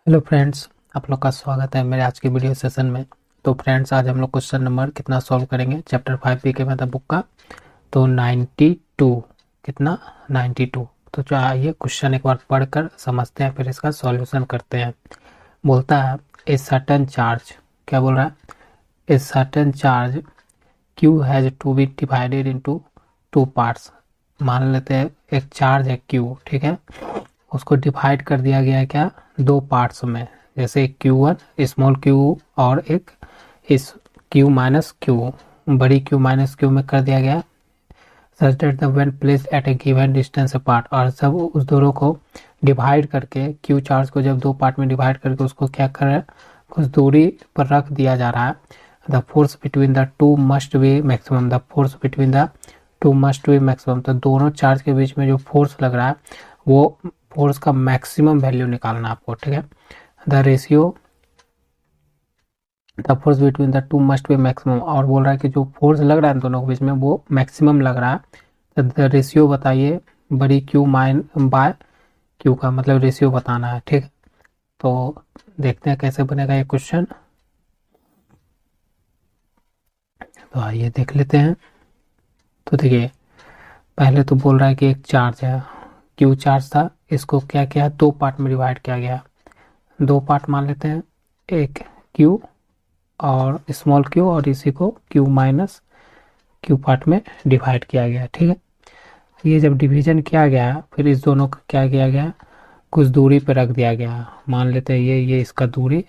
Hello friends, आप लोग का स्वागत है मेरे आज के वीडियो सेशन में। तो फ्रेंड्स, आज हम लोग क्वेश्चन नंबर कितना सॉल्व करेंगे चैप्टर 5 के मतलब बुक का। तो 92 कितना 92। तो जो आइए क्वेश्चन एक बार पढ़कर समझते हैं, फिर इसका सॉल्यूशन करते हैं। बोलता है ए सर्टेन चार्ज, क्या बोल रहा है? A certain charge Q has to be divided into two parts. मान लेते हैं एक चार्ज है क्यू, ठीक है। उसको डिवाइड कर दिया गया है क्या, दो पार्ट्स में। जैसे Q1 स्मॉल क्यू और एक इस Q माइनस क्यू, बड़ी Q माइनस क्यू में कर दिया गया। Such that the when placed at A given distance apart, और सब उस दोनों को डिवाइड करके Q चार्ज को जब दो पार्ट में डिवाइड करके उसको क्या कर रहा है, कुछ दूरी पर रख दिया जा रहा है। The force between the two must be maximum, the force between the two must be maximum. तो दोनों चार्ज के बीच में जो फोर्स लग रहा है वो फोर्स का मैक्सिमम वैल्यू निकालना आपको, ठीक है। The ratio, the force between the two must be maximum, और बोल रहा है कि जो फोर्स लग रहा है दोनों के बीच में वो मैक्सिमम लग रहा है। तो द रेशियो बताइए बड़ी क्यू माइन बाय क्यू का, मतलब रेशियो बताना है, ठीक है। तो देखते हैं कैसे बनेगा ये क्वेश्चन। तो आइए देख लेते हैं। तो देखिए, पहले तो बोल रहा है कि एक चार्ज है, क्यू चार्ज था, इसको क्या किया, दो पार्ट में डिवाइड किया गया। दो पार्ट मान लेते हैं, एक क्यू और स्मॉल क्यू, और इसी को क्यू माइनस क्यू पार्ट में डिवाइड किया गया, ठीक है। ये जब डिवीजन किया गया फिर इस दोनों का क्या किया गया, कुछ दूरी पे रख दिया गया। मान लेते हैं ये इसका दूरी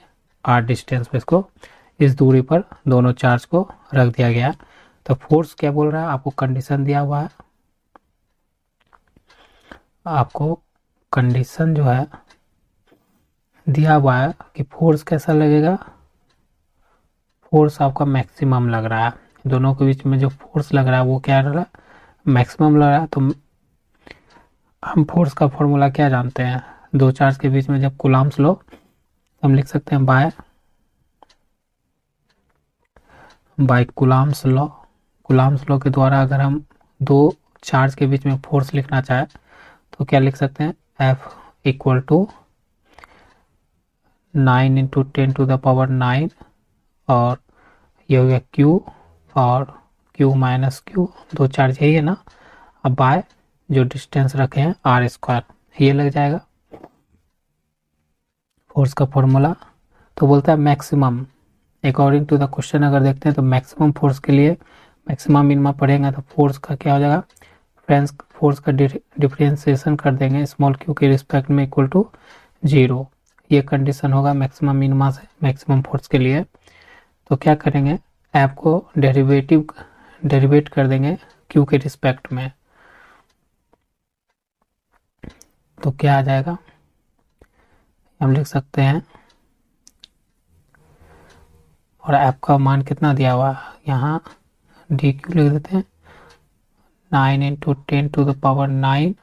आर डिस्टेंस पे, इसको इस दूरी पर दोनों चार्ज को रख दिया गया। तो फोर्स क्या बोल रहा है, आपको कंडीशन दिया हुआ है, आपको कंडीशन जो है दिया हुआ है कि फोर्स कैसा लगेगा, फोर्स आपका मैक्सिमम लग रहा है। दोनों के बीच में जो फोर्स लग रहा है वो क्या लग रहा है, मैक्सिमम लग रहा है। तो हम फोर्स का फॉर्मूला क्या जानते हैं, दो चार्ज के बीच में जब कूलम्ब्स लो, हम लिख सकते हैं by Coulomb's law. Coulomb's law के द्वारा अगर हम दो चार्ज के बीच में फोर्स लिखना चाहे तो क्या लिख सकते हैं, F इक्वल टू 9 इंटू 10⁻⁹, और ये हो गया Q और Q माइनस Q, दो चार्ज यही है ना। अब बाय जो डिस्टेंस रखे हैं R², ये लग जाएगा फोर्स का फॉर्मूला। तो बोलता है maximum, according to the question अगर देखते हैं तो मैक्सिमम फोर्स के लिए मैक्सिमम मिनिमम पढ़ेंगे तो फोर्स का क्या हो जाएगा, फ्रेंड्स फोर्स का डिफरेंशिएशन कर देंगे स्मॉल क्यू के रिस्पेक्ट में इक्वल टू 0। ये कंडीशन होगा मैक्सिमम मिनिमा से मैक्सिमम फोर्स के लिए। तो क्या करेंगे, ऐप को डेरिवेट कर देंगे क्यू के रिस्पेक्ट में। तो क्या आ जाएगा, हम लिख सकते हैं, और ऐप का मान कितना दिया हुआ है यहाँ, डी क्यू लिख देते हैं, 9 into 10⁻⁹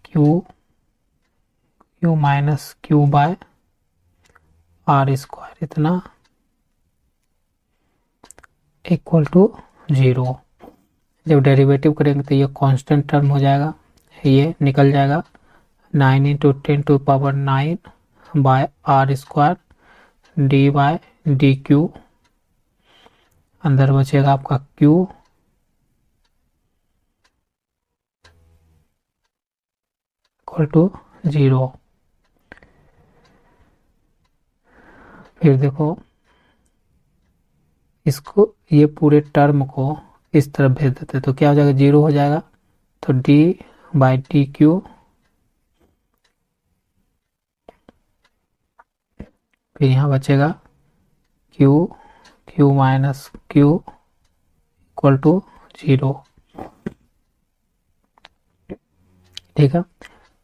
Q minus Q by R², इतना इक्वल टू 0। जब डेरिवेटिव करेंगे तो ये कांस्टेंट टर्म हो जाएगा, ये निकल जाएगा 9 into 10⁻⁹ by R² D by D Q. अंदर बचेगा आपका Q इक्वल टू 0। फिर देखो, इसको ये पूरे टर्म को इस तरफ भेज देते तो क्या हो जाएगा, 0 हो जाएगा। तो d बाई डी क्यू, फिर यहाँ बचेगा Q minus Q equal to 0, ठीक है।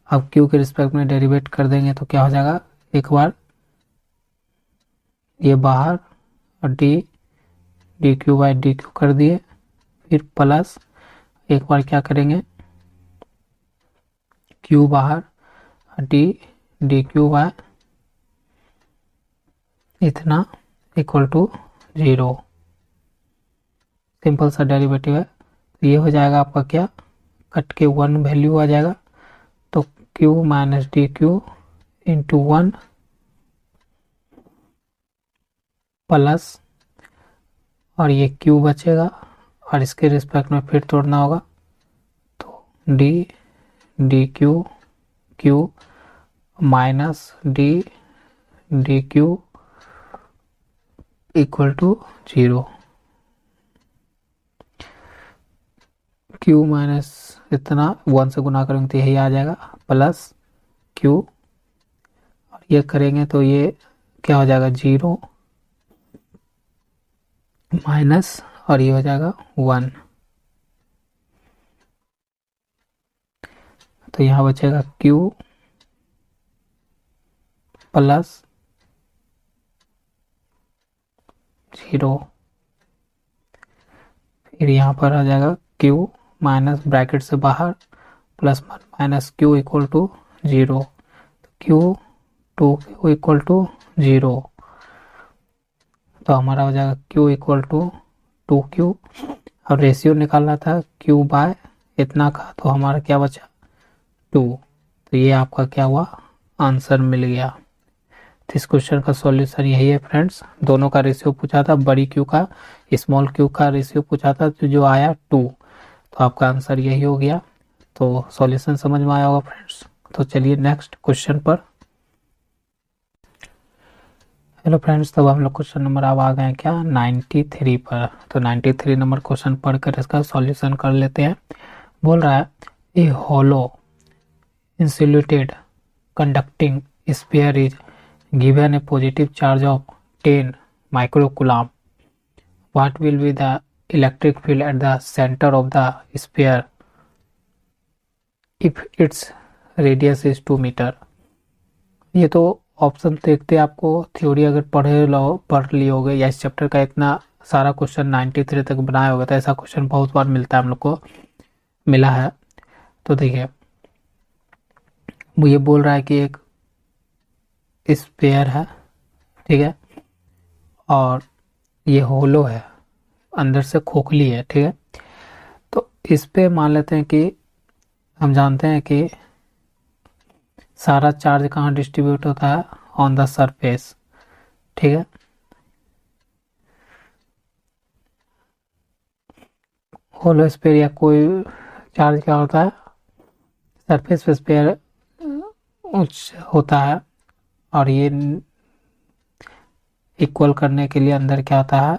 अब क्यू के रिस्पेक्ट में डेरिवेट कर देंगे तो क्या हो जाएगा, एक बार ये बाहर और D Q by D Q कर दिए, फिर प्लस एक बार क्या करेंगे, क्यू बाहर डी क्यू बाय इतना इक्वल टू 0। सिंपल सा डेरिवेटिव है। तो ये हो जाएगा आपका क्या, कट के 1 वैल्यू आ जाएगा। तो Q minus D Q into 1 plus, और ये क्यू बचेगा और इसके रिस्पेक्ट में फिर तोड़ना होगा, तो D D Q Q minus D D Q equal to 0। Q minus इतना 1 से गुना करेंगे तो यही आ जाएगा, प्लस क्यू, और ये करेंगे तो ये क्या हो जाएगा 0 माइनस, और ये हो जाएगा 1। तो यहाँ बचेगा क्यू प्लस 0, फिर यहाँ पर आ जाएगा क्यू माइनस ब्रैकेट से बाहर plus 1 minus Q equal to 0, Q 2 equal to 0। तो हमारा हो जाएगा क्यू इक्वल टू 2q, और रेशियो निकालना था क्यू बाय इतना का, तो हमारा क्या बचा 2। तो ये आपका क्या हुआ, आंसर मिल गया। तो इस क्वेश्चन का सॉल्यूशन यही है फ्रेंड्स। दोनों का रेशियो पूछा था, बड़ी क्यू का स्मॉल क्यू का रेशियो पूछा था, तो जो आया 2, तो आपका आंसर यही हो गया। तो सॉल्यूशन समझ में आया होगा फ्रेंड्स। तो चलिए नेक्स्ट क्वेश्चन पर। हेलो फ्रेंड्स, तब हम लोग क्वेश्चन नंबर अब आ गए हैं क्या 93 पर। तो 93 नंबर क्वेश्चन पढ़कर इसका सॉल्यूशन कर लेते हैं। बोल रहा है a hollow insulated conducting sphere is given a positive charge of 10 microcoulomb, what will be the electric field at the center of the sphere if its radius is 2 metre. ये तो ऑप्शन देखते आपको थ्योरी अगर पढ़ लिए होगे या इस चैप्टर का इतना सारा क्वेश्चन 93 तक बनाया होगा, तो ऐसा क्वेश्चन बहुत बार मिलता है, हम लोग को मिला है। तो देखिए वो ये बोल रहा है कि एक स्फीयर है, ठीक है, और ये होलो है, अंदर से खोखली है, ठीक है। तो इस पे मान लेते हैं कि हम जानते हैं कि सारा चार्ज कहाँ डिस्ट्रीब्यूट होता है, ऑन द सरफेस, ठीक है। होलो स्फीयर या कोई चार्ज क्या होता है, सरफेस पे स्फीयर होता है, और ये इक्वल करने के लिए अंदर क्या होता है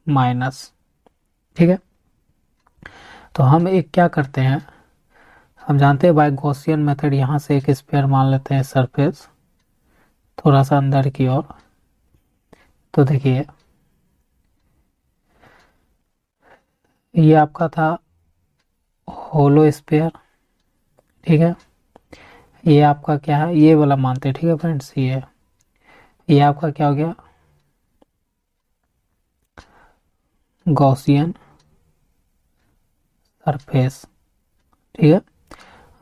माइनस, ठीक है। तो हम एक क्या करते हैं, हम जानते हैं बाय गॉसियन मेथड, यहाँ से एक स्फीयर मान लेते हैं सरफेस थोड़ा सा अंदर की ओर। तो देखिए ये आपका था होलो स्फीयर, ठीक है। ये आपका क्या है, ये वाला मानते हैं, ठीक है फ्रेंड्स। ये आपका क्या हो गया गॉसियन सरफेस, ठीक है।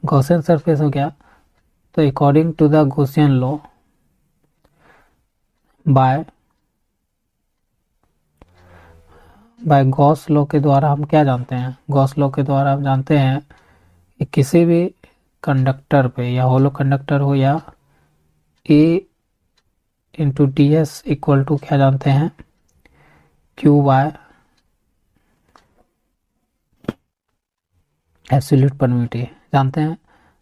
गॉसियन सरफेस हो गया। तो according to the Gaussian law, by Gauss law के द्वारा हम क्या जानते हैं, गॉस लॉ के द्वारा हम जानते हैं कि किसी भी कंडक्टर पे, या होलो कंडक्टर हो या A into D S equal to क्या जानते हैं क्यू बाय एब्सोल्यूट परमिटिविटी जानते हैं।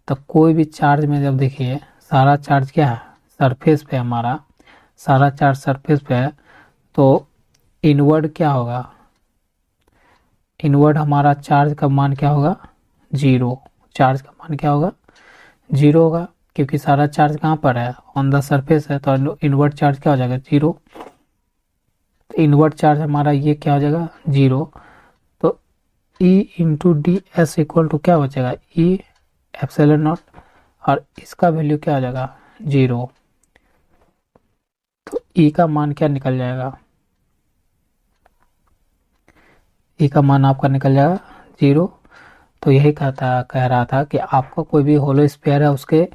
तो कोई भी चार्ज में जब देखिए सारा चार्ज क्या है सरफेस पे, हमारा सारा चार्ज सरफेस पे है, तो इनवर्ड क्या होगा, इनवर्ड हमारा चार्ज का मान क्या होगा 0, चार्ज का मान क्या होगा 0 होगा, क्योंकि सारा चार्ज कहाँ पर है ऑन द सरफेस है, तो इनवर्ड चार्ज क्या हो जाएगा 0। तो इनवर्ड चार्ज हमारा ये क्या हो जाएगा 0। तो E into D S equal to क्या बचेगा E एप्सिलॉन नॉट, और इसका वैल्यू क्या हो जाएगा 0। तो E का मान क्या निकल जाएगा, E का मान आपका निकल जाएगा 0। तो यही कह रहा था कि आपका कोई भी होलो स्फीयर है, उसके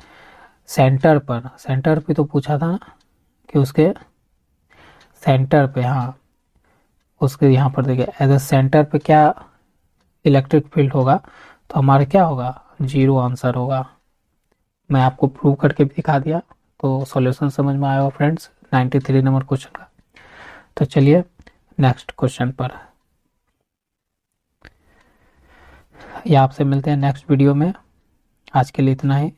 सेंटर पे तो पूछा था ना कि उसके सेंटर पे, हाँ उसके यहाँ पर देखिए एज अ सेंटर पे क्या इलेक्ट्रिक फील्ड होगा, तो हमारा क्या होगा 0 आंसर होगा। मैं आपको प्रूव करके भी दिखा दिया, तो सॉल्यूशन समझ में आया होगा फ्रेंड्स 93 नंबर क्वेश्चन का। तो चलिए नेक्स्ट क्वेश्चन पर, या आपसे मिलते हैं नेक्स्ट वीडियो में। आज के लिए इतना ही।